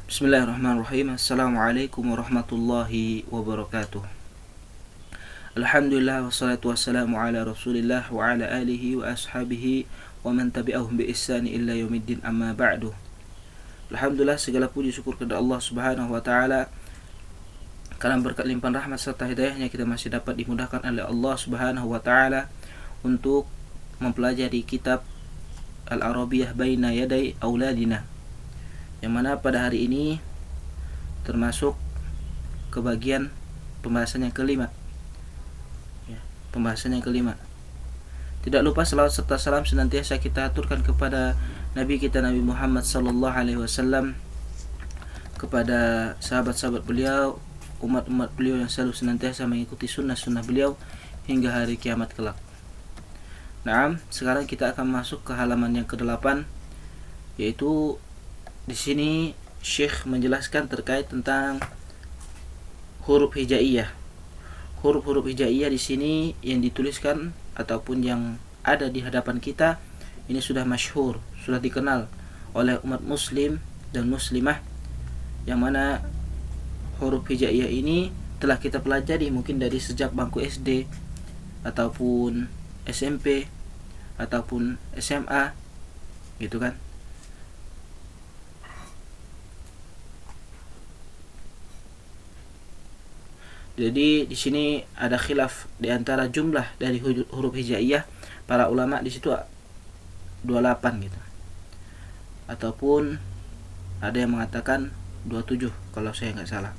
Bismillahirrahmanirrahim. Assalamualaikum warahmatullahi wabarakatuh. Alhamdulillah wassalatu wassalamu ala Rasulillah wa ala alihi wa ashabihi wa man tabi'ahum bi ihsani illa yaumiddin, amma ba'du. Alhamdulillah, segala puji syukur kepada Allah Subhanahu wa taala karena berkat limpahan rahmat serta hidayahnya kita masih dapat dimudahkan oleh Allah Subhanahu wa taala untuk mempelajari kitab Al-Arabiyah Baina Yaday Auladina, yang mana pada hari ini termasuk ke bagian pembahasan yang kelima. Pembahasan yang kelima. Tidak lupa salawat serta salam senantiasa kita aturkan kepada Nabi kita Nabi Muhammad sallallahu alaihi wasallam, kepada sahabat-sahabat beliau, umat-umat beliau yang selalu senantiasa mengikuti sunnah-sunnah beliau hingga hari kiamat kelak. Nah, sekarang kita akan masuk ke halaman yang ke-8, yaitu di sini Syekh menjelaskan terkait tentang huruf hijaiyah. Huruf-huruf hijaiyah di sini yang dituliskan ataupun yang ada di hadapan kita ini sudah masyhur, sudah dikenal oleh umat muslim dan muslimah, yang mana huruf hijaiyah ini telah kita pelajari mungkin dari sejak bangku SD ataupun SMP ataupun SMA, gitu kan. Jadi di sini ada khilaf di antara jumlah dari huruf hijaiyah. Para ulama di situ 28 gitu. Ataupun ada yang mengatakan 27 kalau saya nggak salah.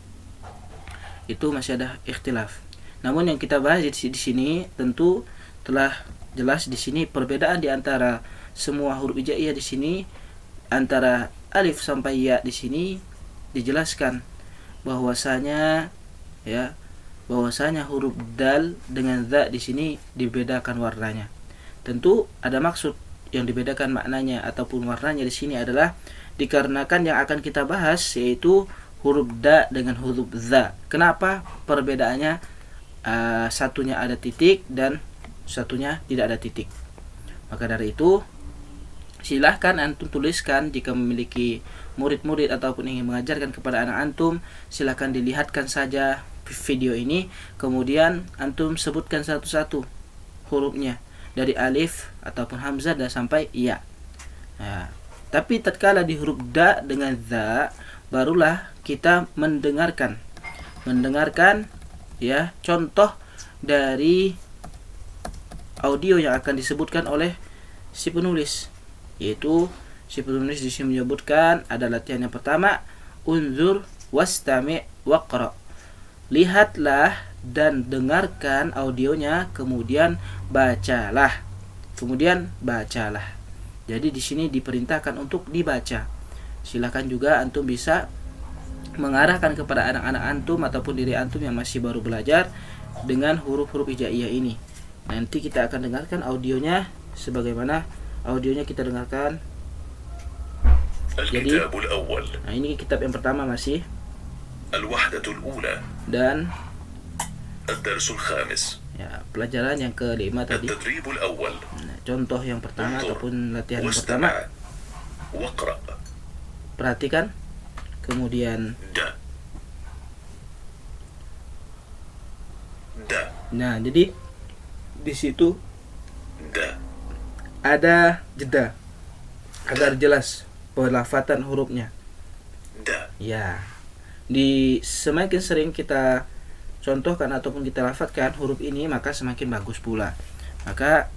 Itu masih ada ikhtilaf. Namun yang kita bahas di sini tentu telah jelas di sini perbedaan di antara semua huruf hijaiyah di sini, antara alif sampai ya di sini dijelaskan bahwasanya huruf dal dengan za di sini dibedakan warnanya. Tentu ada maksud yang dibedakan maknanya ataupun warnanya di sini adalah dikarenakan yang akan kita bahas yaitu huruf da dengan huruf za. Kenapa perbedaannya satunya ada titik dan satunya tidak ada titik? Maka dari itu silahkan antum tuliskan jika memiliki murid-murid ataupun ingin mengajarkan kepada anak antum, silahkan dilihatkan saja video ini, kemudian antum sebutkan satu-satu hurufnya dari alif ataupun hamzah dan sampai ya. Nah, tapi tatkala di huruf da dengan za barulah kita mendengarkan ya contoh dari audio yang akan disebutkan oleh si penulis, yaitu si penulis di sini menyebutkan ada latihan yang pertama, unzur wastami' waqra. Lihatlah dan dengarkan audionya, kemudian bacalah. Jadi di sini diperintahkan untuk dibaca. Silakan juga antum bisa mengarahkan kepada anak-anak antum ataupun diri antum yang masih baru belajar dengan huruf-huruf hijaiyah ini. Nanti kita akan dengarkan audionya sebagaimana audionya kita dengarkan. Jadi, nah ini kitab yang pertama masih Al-Wahdatul Ula dan Ad-Darsul Khamis, ya, pelajaran yang kelima tadi. At-Tadribul Awwal. Nah, contoh yang pertama ataupun latihan yang Wastama' pertama, Waqra. perhatikan. Kemudian Da. nah, jadi di situ Da. ada jeda agar jelas pelafatan hurufnya. Da. Ya, di semakin sering kita contohkan ataupun kita lafadzkan huruf ini, maka semakin bagus pula. Maka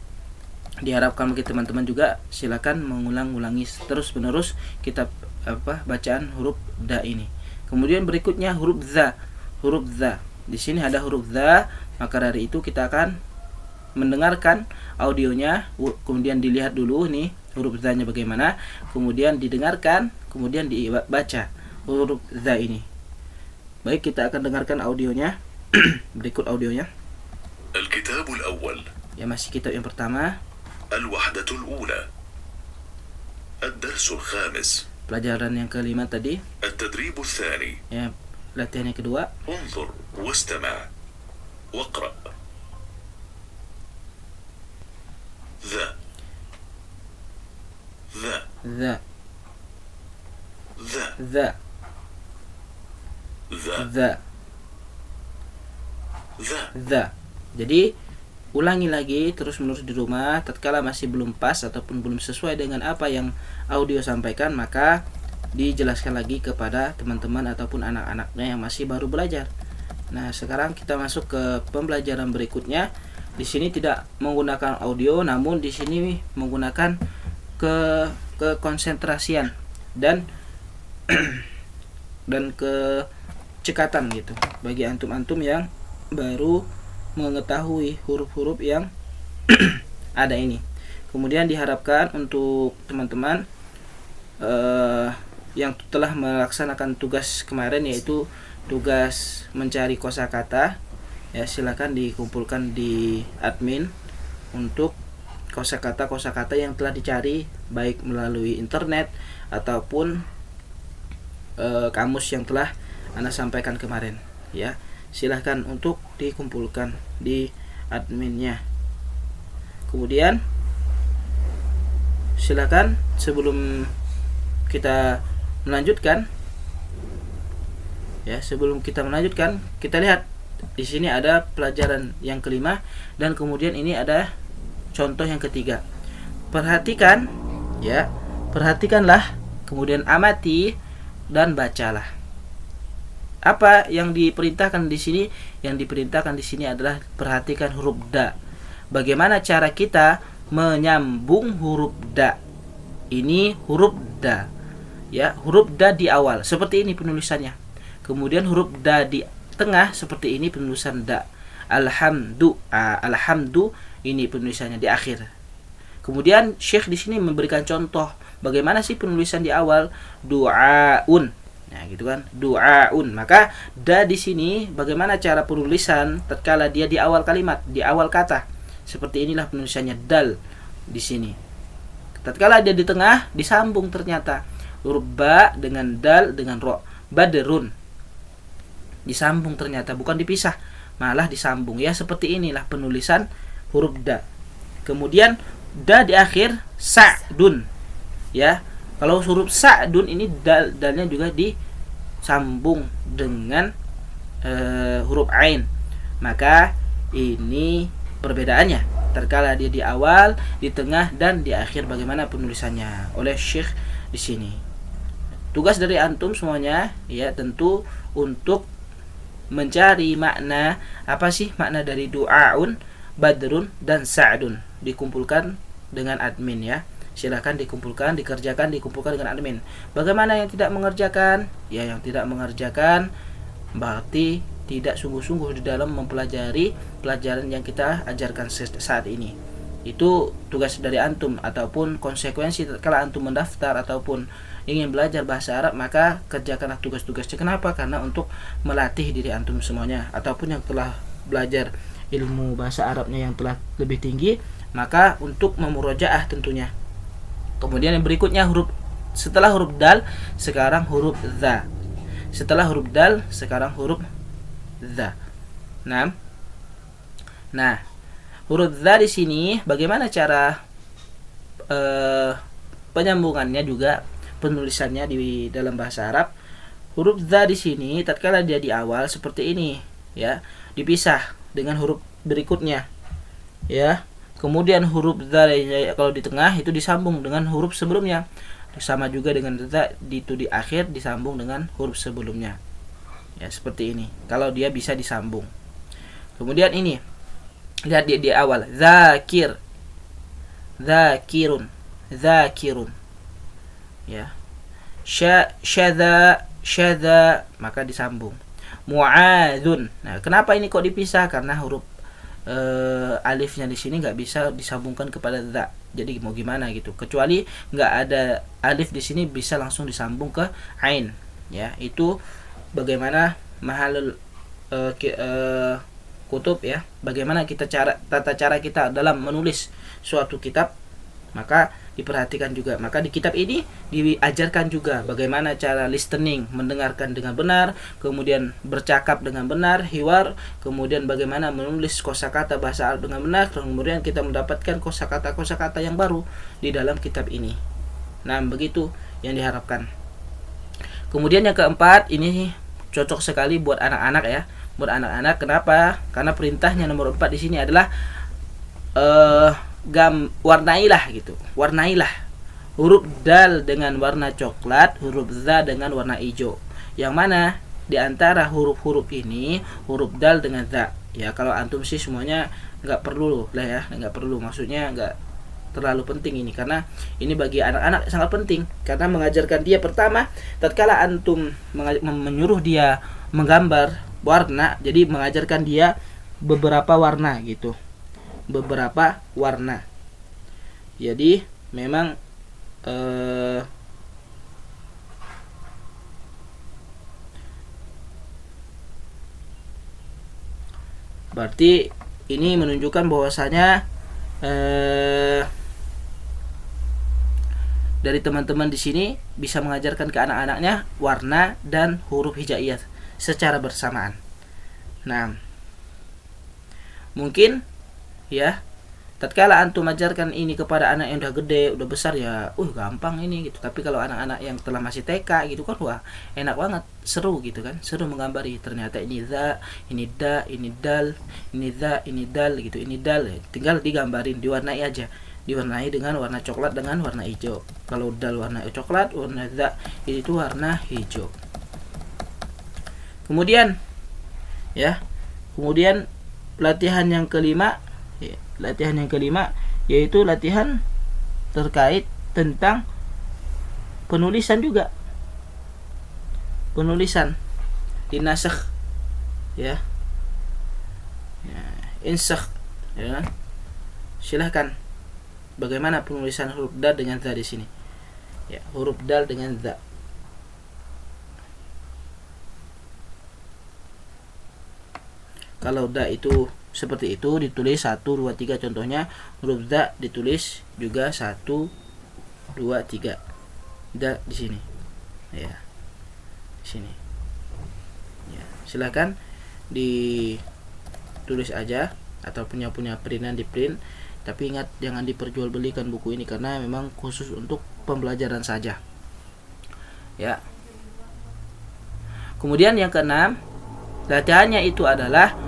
diharapkan bagi teman-teman juga silakan mengulang-ulangi terus-menerus kitab bacaan huruf da ini. Kemudian berikutnya huruf za. Huruf za. Di sini ada huruf za, maka dari itu kita akan mendengarkan audionya, kemudian dilihat dulu nih huruf za-nya bagaimana, kemudian didengarkan, kemudian dibaca huruf za ini. Baik, kita akan dengarkan audionya. Berikut audionya. Al-Kitabul Awwal. Ya, masih kitab yang pertama. Al-Wahdatul Ula. Ad-Darsul Khamis. Pelajaran yang kelima tadi. At-Tadribul Thani. Ya, latihan yang kedua. Unzur wastama' waqra. Za. Za. Za. Za. the, the, the, Jadi ulangi lagi terus menerus di rumah. Tatkala masih belum pas ataupun belum sesuai dengan apa yang audio sampaikan, maka dijelaskan lagi kepada teman-teman ataupun anak-anaknya yang masih baru belajar. Nah, sekarang kita masuk ke pembelajaran berikutnya. Di sini tidak menggunakan audio, namun di sini menggunakan kekonsentrasian dan dan kecekatan gitu bagi antum-antum yang baru mengetahui huruf-huruf yang ada ini. Kemudian diharapkan untuk teman-teman yang telah melaksanakan tugas kemarin, yaitu tugas mencari kosakata, ya silakan dikumpulkan di admin untuk kosakata yang telah dicari baik melalui internet ataupun kamus yang telah Anda sampaikan kemarin, ya. Silahkan untuk dikumpulkan di adminnya. Kemudian silakan sebelum kita melanjutkan, ya sebelum kita melanjutkan, kita lihat di sini ada pelajaran yang kelima dan kemudian ini ada contoh yang ketiga. Perhatikan, ya, perhatikanlah, kemudian amati dan bacalah. Apa yang diperintahkan di sini? Yang diperintahkan di sini adalah perhatikan huruf da. Bagaimana cara kita menyambung huruf da? Ini huruf da. Ya, huruf da di awal seperti ini penulisannya. Kemudian huruf da di tengah seperti ini penulisan da. Alhamdu ini penulisannya di akhir. Kemudian Syekh di sini memberikan contoh bagaimana sih penulisan di awal, du'aun. Nah, gitu kan, du'aun. Maka da di sini bagaimana cara penulisan tatkala dia di awal kalimat, di awal kata. Seperti inilah penulisannya dal di sini. Tatkala dia di tengah disambung ternyata huruf ba dengan dal dengan ro. Badrun. Disambung ternyata, bukan dipisah, malah disambung. Ya, seperti inilah penulisan huruf da. Kemudian da di akhir sa'dun. Ya. Kalau huruf sa'dun ini dalnya juga disambung dengan huruf ain. Maka ini perbedaannya. Terkala dia di awal, di tengah dan di akhir bagaimana penulisannya oleh Syekh di sini. Tugas dari antum semuanya ya tentu untuk mencari makna, apa sih makna dari du'aun, badrun dan sa'dun. Dikumpulkan dengan admin ya. Silakan dikumpulkan, dikumpulkan dengan admin. Bagaimana yang tidak mengerjakan? Ya, yang tidak mengerjakan berarti tidak sungguh-sungguh di dalam mempelajari pelajaran yang kita ajarkan saat ini. Itu tugas dari antum ataupun konsekuensi kalau antum mendaftar ataupun ingin belajar bahasa Arab, maka kerjakanlah tugas-tugasnya. Kenapa? Karena untuk melatih diri antum semuanya ataupun yang telah belajar ilmu bahasa Arabnya yang telah lebih tinggi, maka untuk memurojaah tentunya. Kemudian yang berikutnya setelah huruf dal sekarang huruf za. Setelah huruf dal sekarang huruf za. Nah, huruf za di sini bagaimana cara penyambungannya juga penulisannya di dalam bahasa Arab. Huruf za di sini tatkala dia di awal seperti ini ya, dipisah dengan huruf berikutnya. Ya. Kemudian huruf za kalau di tengah itu disambung dengan huruf sebelumnya. Sama juga dengan za itu di akhir disambung dengan huruf sebelumnya. Ya, seperti ini. Kalau dia bisa disambung. Kemudian ini. Lihat dia di awal. Zakir. Zakirun. Zakirun. Ya. Syadza maka disambung. Mu'adzun. Nah, kenapa ini kok dipisah? Karena huruf alifnya di sini nggak bisa disambungkan kepada za. Jadi mau gimana gitu. Kecuali nggak ada alif di sini bisa langsung disambung ke ain. Ya, itu bagaimana mahalul kutub ya. Bagaimana tata cara kita dalam menulis suatu kitab, maka diperhatikan juga. Maka di kitab ini diajarkan juga bagaimana cara listening, mendengarkan dengan benar, kemudian bercakap dengan benar, hiwar, kemudian bagaimana menulis kosakata bahasa Arab dengan benar, kemudian kita mendapatkan kosakata yang baru di dalam kitab ini. Nah, begitu yang diharapkan. Kemudian yang keempat, ini cocok sekali buat anak-anak ya. Buat anak-anak, kenapa? Karena perintahnya nomor 4 di sini adalah warnailah gitu. Warnailah. Huruf dal dengan warna coklat, huruf za dengan warna hijau. Yang mana di antara huruf-huruf ini huruf dal dengan za? Ya kalau antum sih semuanya nggak perlu lah ya, nggak perlu. Maksudnya nggak terlalu penting ini, karena ini bagi anak-anak sangat penting, karena mengajarkan dia pertama tatkala antum menyuruh dia menggambar warna, jadi mengajarkan dia beberapa warna gitu, beberapa warna. Jadi memang berarti ini menunjukkan bahwasanya dari teman-teman di sini bisa mengajarkan ke anak-anaknya warna dan huruf hijaiyah secara bersamaan. Nah, mungkin ya tatkala antum ajarkan ini kepada anak yang udah gede, udah besar ya, gampang ini gitu. Tapi kalau anak-anak yang telah masih TK gitu kan, wah enak banget, seru gitu kan, seru menggambari. Ternyata ini za, ini da, ini dal, ini za, ini dal gitu, ini dal. Tinggal digambarin, diwarnai aja, diwarnai dengan warna coklat dengan warna hijau. Kalau dal warna coklat, warna za itu warna hijau. Kemudian ya, kemudian latihan yang kelima yaitu latihan terkait tentang penulisan juga. Penulisan dinasakh ya. Insakh ya. Silahkan bagaimana penulisan huruf dal dengan za di sini. Ya, huruf dal dengan za. Kalau da itu seperti itu ditulis 1 2 3, contohnya huruf za ditulis juga 1 2 3. Da di sini. Ya. Di sini. Ya, silakan ditulis aja atau punya printan di print. Tapi ingat jangan diperjualbelikan buku ini karena memang khusus untuk pembelajaran saja. Ya. Kemudian yang keenam, latihannya itu adalah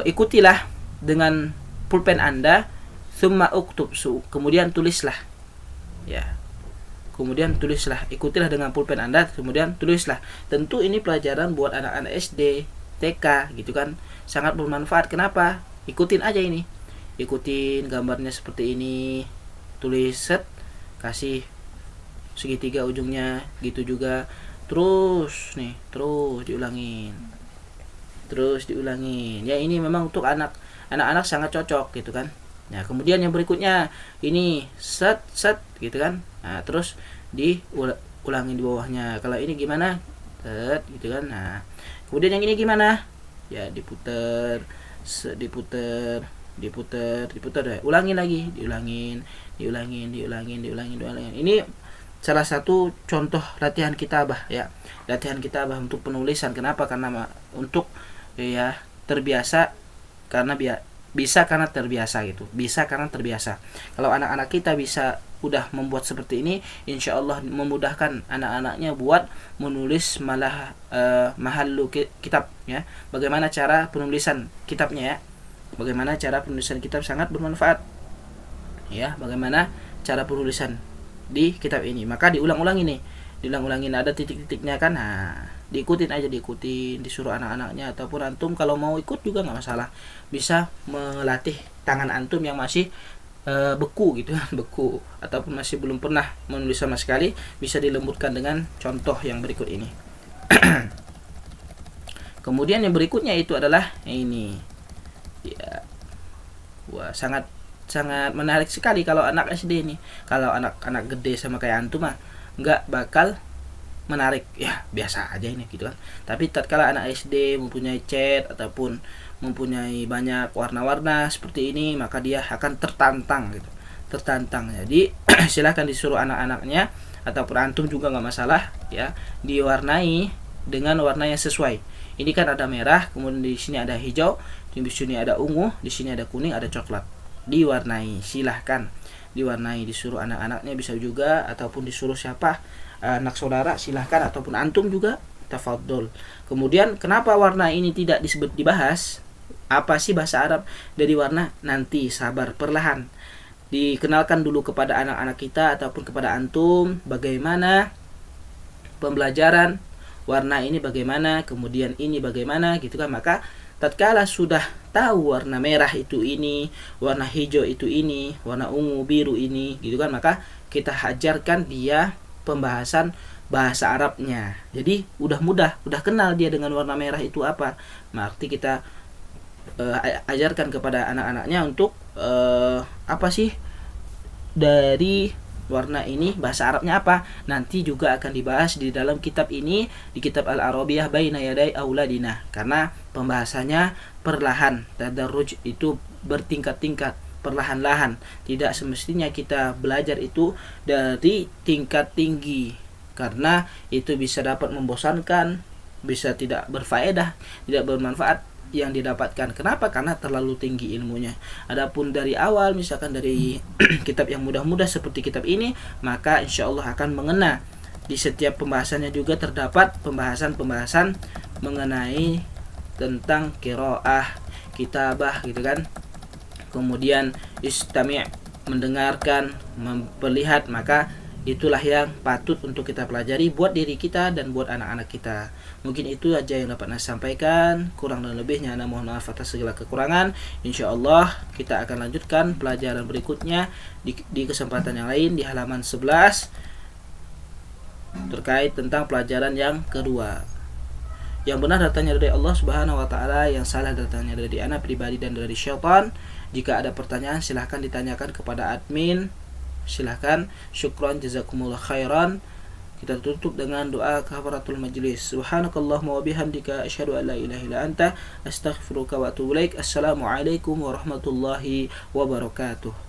ikutilah dengan pulpen Anda, summa uktub, kemudian tulislah. Ya. Kemudian tulislah, ikutilah dengan pulpen Anda, kemudian tulislah. Tentu ini pelajaran buat anak-anak SD, TK gitu kan. Sangat bermanfaat. Kenapa? Ikutin aja ini. Ikutin gambarnya seperti ini. Tulis set, kasih segitiga ujungnya gitu juga. Terus diulangin. Ya ini memang untuk anak-anak sangat cocok gitu kan. Nah, kemudian yang berikutnya ini set gitu kan. Nah, terus diulangin di bawahnya. Kalau ini gimana? Set gitu kan. Nah, kemudian yang ini gimana? Ya diputer ya. Ulangin lagi, diulangin. Ini salah satu contoh latihan kitabah ya. Latihan kitabah untuk penulisan. Kenapa? Karena untuk ya terbiasa, karena bisa karena terbiasa gitu. Bisa karena terbiasa. Kalau anak-anak kita bisa udah membuat seperti ini, insya Allah memudahkan anak-anaknya buat menulis mahallu kitab ya. Bagaimana cara penulisan kitabnya ya. Bagaimana cara penulisan kitab sangat bermanfaat. Ya, bagaimana cara penulisan di kitab ini. Maka diulang-ulangin ada titik-titiknya kan. Nah, diikutin, disuruh anak-anaknya ataupun antum kalau mau ikut juga nggak masalah. Bisa melatih tangan antum yang masih beku gitu kan, beku ataupun masih belum pernah menulis sama sekali, bisa dilembutkan dengan contoh yang berikut ini. Kemudian yang berikutnya itu adalah ini. Ya. Wah, sangat menarik sekali kalau anak SD ini. Kalau anak gede sama kayak antum mah nggak bakal menarik, ya biasa aja ini gitu kan. Tapi tatkala anak SD mempunyai cat ataupun mempunyai banyak warna-warna seperti ini, maka dia akan tertantang gitu, jadi silahkan disuruh anak-anaknya ataupun antum juga nggak masalah ya, diwarnai dengan warna yang sesuai. Ini kan ada merah, kemudian di sini ada hijau, di sini ada ungu, di sini ada kuning, ada coklat. Diwarnai, silahkan diwarnai, disuruh anak-anaknya bisa juga ataupun disuruh siapa, anak saudara silahkan, ataupun antum juga Tafadhol. Kemudian kenapa warna ini tidak disebut dibahas? Apa sih bahasa Arab dari warna? Nanti sabar, perlahan. Dikenalkan dulu kepada anak-anak kita ataupun kepada antum bagaimana pembelajaran warna ini bagaimana, kemudian ini bagaimana gitu kan. Maka tatkala sudah tahu warna merah itu ini, warna hijau itu ini, warna ungu, biru ini gitu kan, maka kita ajarkan dia pembahasan bahasa Arabnya. Jadi udah kenal dia dengan warna merah itu apa. Berarti kita ajarkan kepada anak-anaknya untuk apa sih dari warna ini bahasa Arabnya apa. Nanti juga akan dibahas di dalam kitab ini, di kitab Al-Arabiyah Baina Yaday Auladina, karena pembahasannya perlahan. Tadarruj itu bertingkat-tingkat, perlahan-lahan. Tidak semestinya kita belajar itu dari tingkat tinggi, karena itu bisa dapat membosankan, bisa tidak berfaedah, tidak bermanfaat yang didapatkan. Kenapa? Karena terlalu tinggi ilmunya. Adapun dari awal, misalkan dari kitab yang mudah-mudah seperti kitab ini, maka insya Allah akan mengena. Di setiap pembahasannya juga terdapat pembahasan-pembahasan mengenai tentang qiraah, kitabah gitu kan. Kemudian istami', mendengarkan, melihat, maka itulah yang patut untuk kita pelajari buat diri kita dan buat anak-anak kita. Mungkin itu aja yang dapat saya sampaikan. Kurang dan lebihnya ana mohon maaf atas segala kekurangan. Insyaallah kita akan lanjutkan pelajaran berikutnya di kesempatan yang lain di halaman 11 terkait tentang pelajaran yang kedua. Yang benar datangnya dari Allah Subhanahu wa taala, yang salah datangnya dari anak pribadi dan dari syaitan. Jika ada pertanyaan silahkan ditanyakan kepada admin. Silahkan. Syukran, jazakumullah khairan. Kita tutup dengan doa kafaratul majlis. Subhanakallahumma wa bihamdika asyhadu an la ilaha illa anta astaghfiruka wa atubu ilaik. Assalamualaikum warahmatullahi wabarakatuh.